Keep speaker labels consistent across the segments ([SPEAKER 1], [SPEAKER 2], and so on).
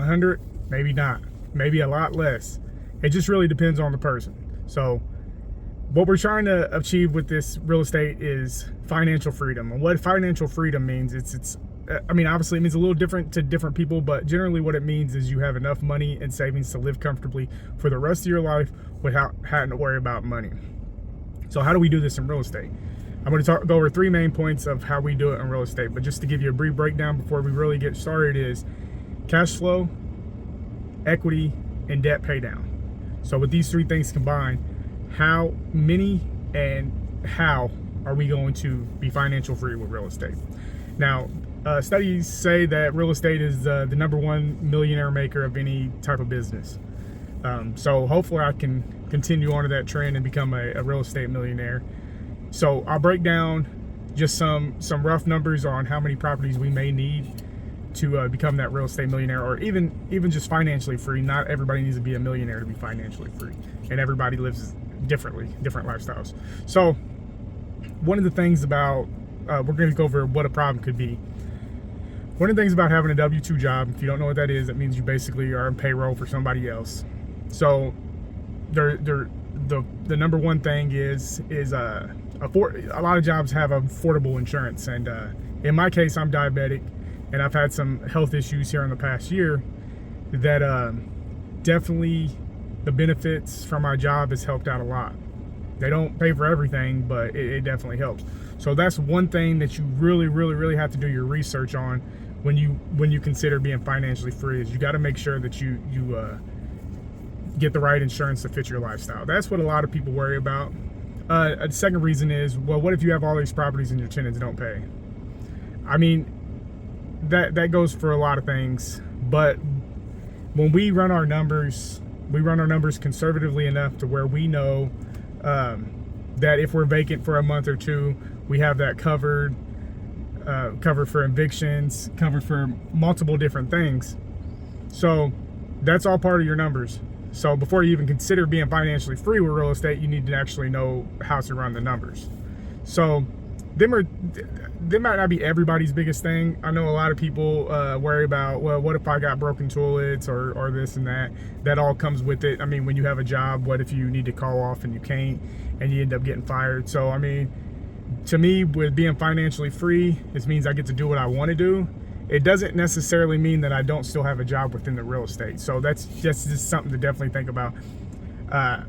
[SPEAKER 1] 100, maybe not, maybe a lot less. It just really depends on the person. So what we're trying to achieve with this real estate is financial freedom. And what financial freedom means, I mean, obviously it means a little different to different people, but generally what it means is you have enough money and savings to live comfortably for the rest of your life without having to worry about money. So how do we do this in real estate? I'm going to go over 3 main points of how we do it in real estate, but just to give you a brief breakdown before we really get started is cash flow, equity, and debt pay down. So with these 3 things combined, how many and how are we going to be financial free with real estate? Now, studies say that real estate is the #1 millionaire maker of any type of business. So hopefully I can continue on to that trend and become a real estate millionaire. So I'll break down just some rough numbers on how many properties we may need to become that real estate millionaire, or even just financially free. Not everybody needs to be a millionaire to be financially free, and everybody lives differently, different lifestyles. So one of the things about, we're going to go over what a problem could be. One of the things about having a W-2 job, if you don't know what that is, it means you basically are on payroll for somebody else. So the #1 thing is a lot of jobs have affordable insurance, and in my case, I'm diabetic, and I've had some health issues here in the past year that definitely the benefits from my job has helped out a lot. They don't pay for everything, but it definitely helps. So that's one thing that you really have to do your research on when you consider being financially free, is you got to make sure that you get the right insurance to fit your lifestyle. That's what a lot of people worry about. A second reason is, well, what if you have all these properties and your tenants don't pay? I mean, that goes for a lot of things, but when we run our numbers conservatively enough to where we know that if we're vacant for a month or 2, we have that covered for evictions, covered for multiple different things. So that's all part of your numbers. So before you even consider being financially free with real estate, you need to actually know how to run the numbers. So they might not be everybody's biggest thing. I know a lot of people worry about, well, what if I got broken toilets or this and that? That all comes with it. I mean, when you have a job, what if you need to call off and you can't, and you end up getting fired? So, I mean, to me, with being financially free, it means I get to do what I want to do. It doesn't necessarily mean that I don't still have a job within the real estate. So that's just something to definitely think about. I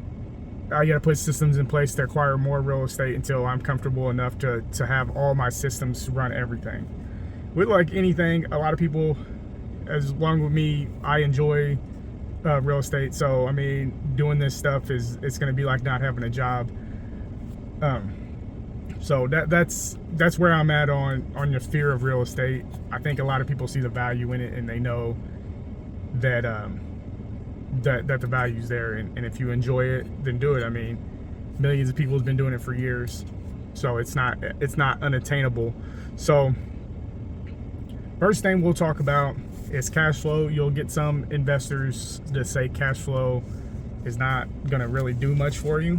[SPEAKER 1] got to put systems in place to acquire more real estate until I'm comfortable enough to have all my systems run everything. With like anything, a lot of people, as long with me, I enjoy real estate. So, I mean, doing this stuff it's going to be like not having a job. So that's where I'm at on your fear of real estate. I think a lot of people see the value in it, and they know that that the value's there, and if you enjoy it, then do it. I mean, millions of people have been doing it for years, so it's not unattainable. So first thing we'll talk about is cash flow. You'll get some investors that say cash flow is not gonna really do much for you,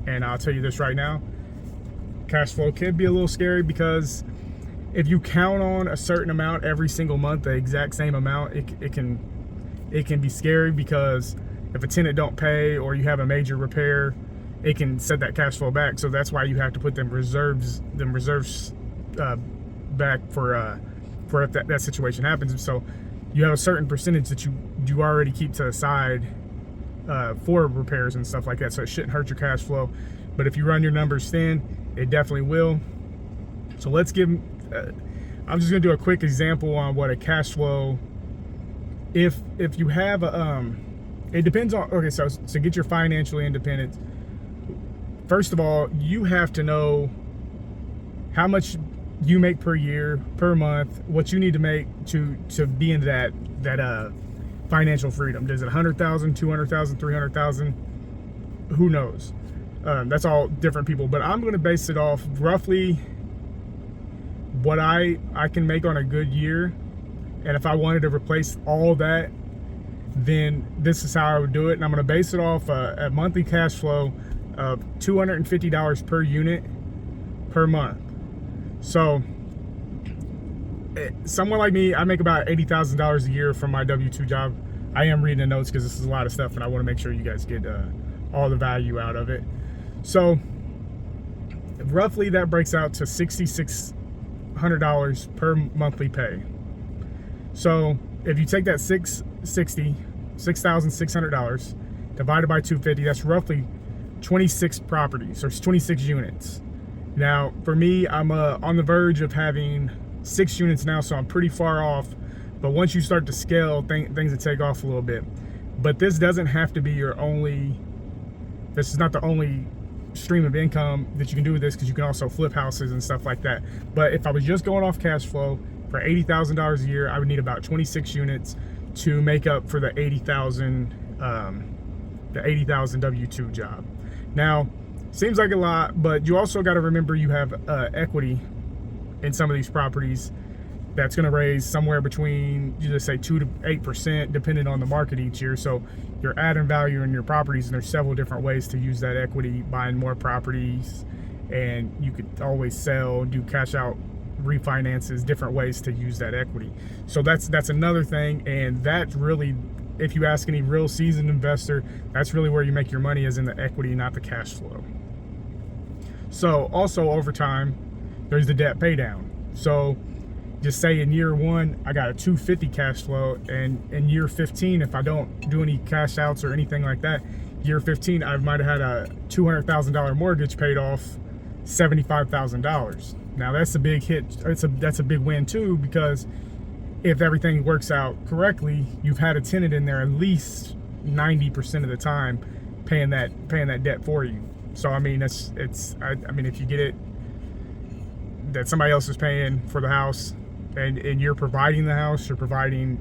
[SPEAKER 1] and I'll tell you this right now. Cash flow can be a little scary, because if you count on a certain amount every single month, the exact same amount, it can be scary, because if a tenant don't pay or you have a major repair, it can set that cash flow back. So that's why you have to put them reserves back for if that situation happens. So you have a certain percentage that you already keep to the side for repairs and stuff like that. So it shouldn't hurt your cash flow. But if you run your numbers thin, it definitely will. So let's give, I'm just gonna do a quick example on what a cash flow, if you have it depends on, okay, so to get your financial independence, first of all, you have to know how much you make per year, per month, what you need to make to be in that financial freedom. Is it 100,000, 200,000, 300,000? Who knows? That's all different people, but I'm going to base it off roughly what I can make on a good year. And if I wanted to replace all that, then this is how I would do it. And I'm going to base it off a monthly cash flow of $250 per unit per month. So someone like me, I make about $80,000 a year from my W-2 job. I am reading the notes because this is a lot of stuff, and I want to make sure you guys get all the value out of it. So roughly that breaks out to $6,600 per monthly pay. So if you take that $6,600 divided by 250, that's roughly 26 properties or 26 units. Now for me, I'm on the verge of having 6 units now, so I'm pretty far off. But once you start to scale, things will take off a little bit. But this doesn't have to be this is not the only stream of income that you can do with this, because you can also flip houses and stuff like that. But if I was just going off cash flow for $80,000 a year, I would need about 26 units to make up for the 80,000 W-2 job. Now, seems like a lot, but you also got to remember you have equity in some of these properties that's going to raise somewhere between, you just say 2 to 8%, depending on the market each year. So you're adding value in your properties, and there's several different ways to use that equity, buying more properties, and you could always sell, do cash out refinances, different ways to use that equity. So that's another thing, and that's really, if you ask any real seasoned investor, that's really where you make your money, is in the equity, not the cash flow. So also over time, there's the debt pay down. So just say in year 1, I got a 250 cash flow, and in year 15, if I don't do any cash outs or anything like that, year 15, I might have had a $200,000 mortgage paid off $75,000. Now that's a big hit. That's a big win too, because if everything works out correctly, you've had a tenant in there at least 90% of the time paying that debt for you. So I mean, I mean, if you get it that somebody else is paying for the house, and you're providing the house, you're providing,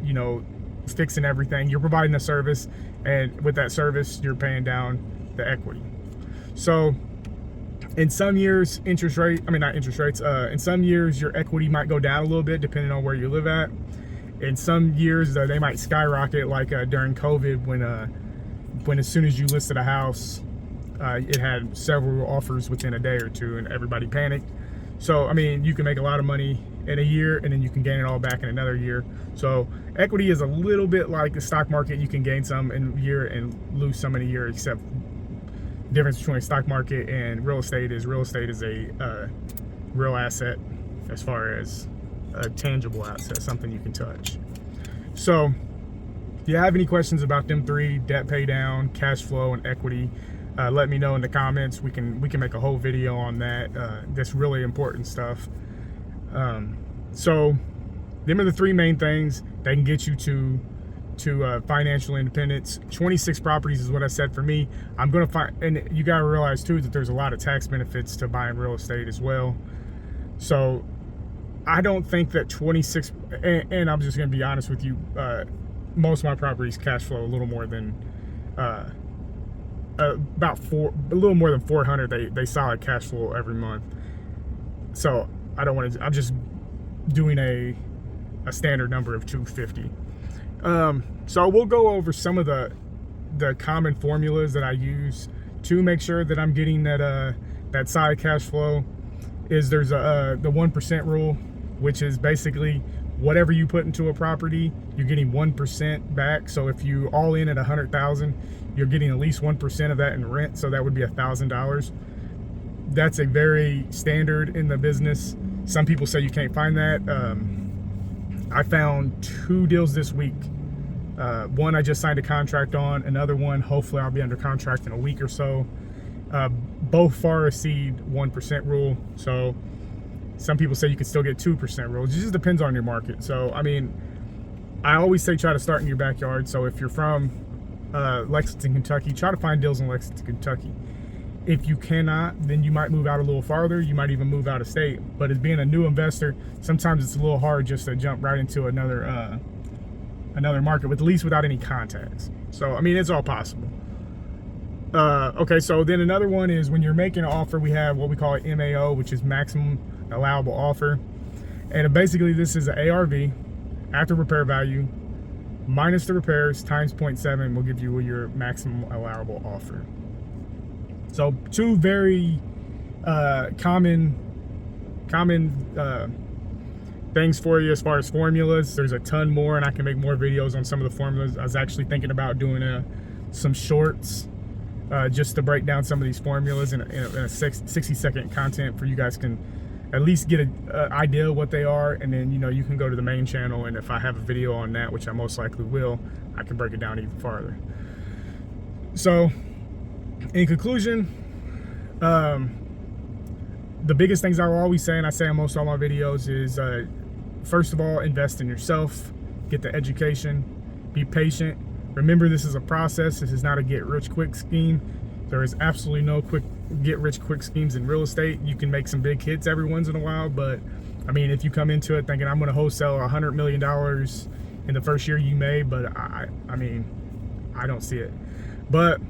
[SPEAKER 1] fixing everything, you're providing a service, and with that service, you're paying down the equity. So in some years, in some years, your equity might go down a little bit depending on where you live at. In some years, they might skyrocket, like during COVID, when as soon as you listed a house, it had several offers within a day or two, and everybody panicked. So I mean, you can make a lot of money in a year, and then you can gain it all back in another year. So equity is a little bit like the stock market. You can gain some in a year and lose some in a year, except the difference between stock market and real estate is a real asset, as far as a tangible asset, something you can touch. So if you have any questions about them 3, debt pay down, cash flow, and equity, let me know in the comments. We can make a whole video on that. That's really important stuff. So them are the 3 main things that can get you to financial independence. 26 properties is what I said for me. I'm gonna find, and you gotta realize too that there's a lot of tax benefits to buying real estate as well. So I don't think that 26, and I'm just gonna be honest with you, most of my properties cash flow a little more than a little more than 400. They solid cash flow every month. So I don't want to. I'm just doing a standard number of 250. So we'll go over some of the common formulas that I use to make sure that I'm getting that side cash flow. There's the 1% rule, which is basically whatever you put into a property, you're getting 1% back. So if you all in at 100,000, you're getting at least 1% of that in rent. So that would be $1,000. That's a very standard in the business. Some people say you can't find that. I found 2 deals this week. One I just signed a contract on. Another one, hopefully I'll be under contract in a week or so. Both far exceed 1% rule. So some people say you can still get 2% rule. It just depends on your market. So I mean, I always say try to start in your backyard. So if you're from Lexington, Kentucky, try to find deals in Lexington, Kentucky. If you cannot, then you might move out a little farther. You might even move out of state. But as being a new investor, sometimes it's a little hard just to jump right into another market, with at least without any contacts. So I mean, it's all possible. Okay, so then another one is when you're making an offer, we have what we call an MAO, which is maximum allowable offer. And basically this is an ARV after repair value minus the repairs times 0.7 will give you your maximum allowable offer. So 2 very common things for you as far as formulas. There's a ton more, and I can make more videos on some of the formulas. I was actually thinking about doing some shorts just to break down some of these formulas in a 60-second content, for you guys can at least get an idea of what they are, and then you can go to the main channel, and if I have a video on that, which I most likely will, I can break it down even farther. So in conclusion, the biggest things I will always say, and I say in most all my videos, is first of all, invest in yourself, get the education, be patient. Remember, this is a process. This is not a get-rich-quick scheme. There is absolutely no quick get-rich-quick schemes in real estate. You can make some big hits every once in a while, but I mean, if you come into it thinking I'm going to wholesale $100 million in the first year, you may, but I mean, I don't see it. But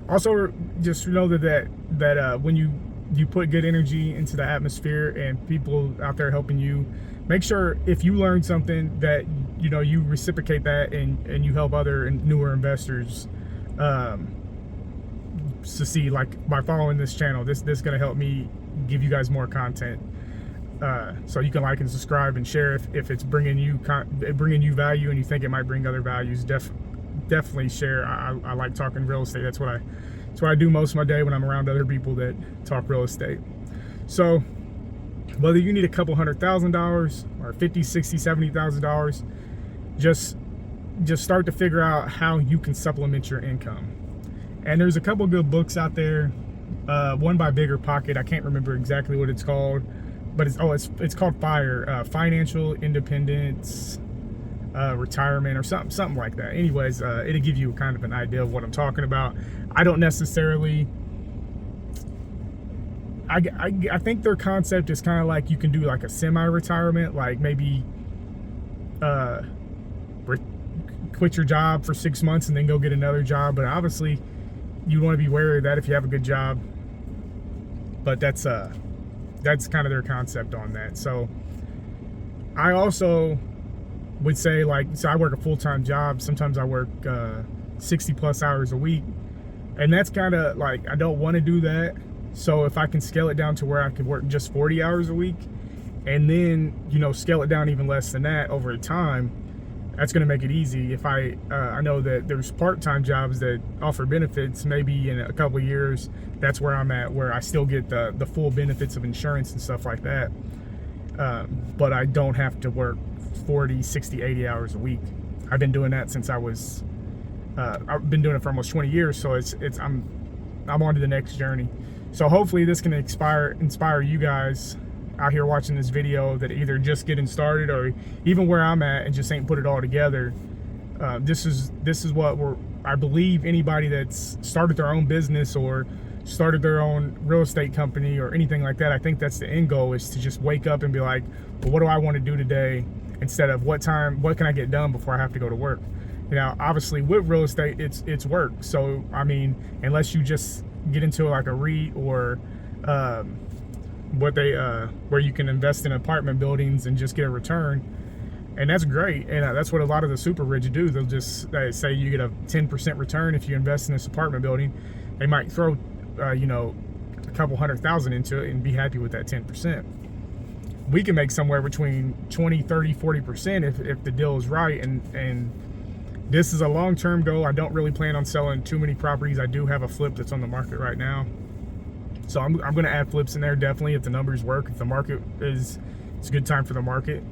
[SPEAKER 1] also, just know that when you put good energy into the atmosphere and people out there helping you, make sure if you learn something that you reciprocate that and you help other and newer investors succeed. Like by following this channel, this is going to help me give you guys more content. So you can like and subscribe and share if it's bringing you value and you think it might bring other values. Definitely share. I like talking real estate. That's what I do most of my day when I'm around other people that talk real estate. So whether you need a couple $100,000 or $50,000, $60,000, $70,000, just start to figure out how you can supplement your income. And there's a couple good books out there. One by Bigger Pocket. I can't remember exactly what it's called, but it's called FIRE, Financial Independence, Retirement, or something like that. Anyways, it'll give you kind of an idea of what I'm talking about. I don't necessarily. I think their concept is kind of like you can do like a semi-retirement, like maybe quit your job for 6 months and then go get another job. But obviously, you want to be wary of that if you have a good job. But that's kind of their concept on that. So I also would say, so I work a full-time job. Sometimes I work 60 plus hours a week, and that's kind of like, I don't want to do that. So if I can scale it down to where I could work just 40 hours a week, and then scale it down even less than that over time, that's going to make it easy. If I know that there's part-time jobs that offer benefits, maybe in a couple of years, that's where I'm at, where I still get the full benefits of insurance and stuff like that. But I don't have to work 40, 60, 80 hours a week. I've been doing that since I've been doing it for almost 20 years. So I'm on to the next journey. So hopefully this can inspire you guys out here watching this video that either just getting started or even where I'm at and just ain't put it all together. This is what I believe anybody that's started their own business or started their own real estate company or anything like that, I think that's the end goal, is to just wake up and be like, well, what do I want to do today, instead of what can I get done before I have to go to work. Now, obviously with real estate, it's work. So I mean, unless you just get into like a REIT or where you can invest in apartment buildings and just get a return, and that's great. And that's what a lot of the super rich do. They'll just say you get a 10% return if you invest in this apartment building. They might throw a couple $100,000 into it and be happy with that 10%. We can make somewhere between 20, 30, 40% if the deal is right. And this is a long-term goal. I don't really plan on selling too many properties. I do have a flip that's on the market right now, so I'm going to add flips in there, definitely, if the numbers work, if the market it's a good time for the market.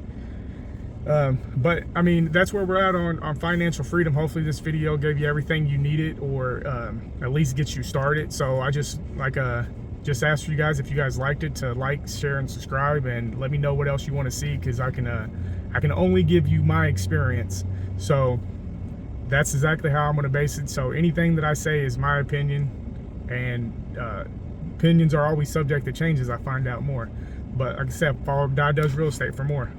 [SPEAKER 1] But I mean, that's where we're at on financial freedom. Hopefully this video gave you everything you needed, or at least gets you started. So I just asked you guys, if you guys liked it, to like, share, and subscribe, and let me know what else you want to see, because I can only give you my experience. So that's exactly how I'm going to base it. So anything that I say is my opinion, and opinions are always subject to change as I find out more. But like I said, follow Die Does Real Estate for more.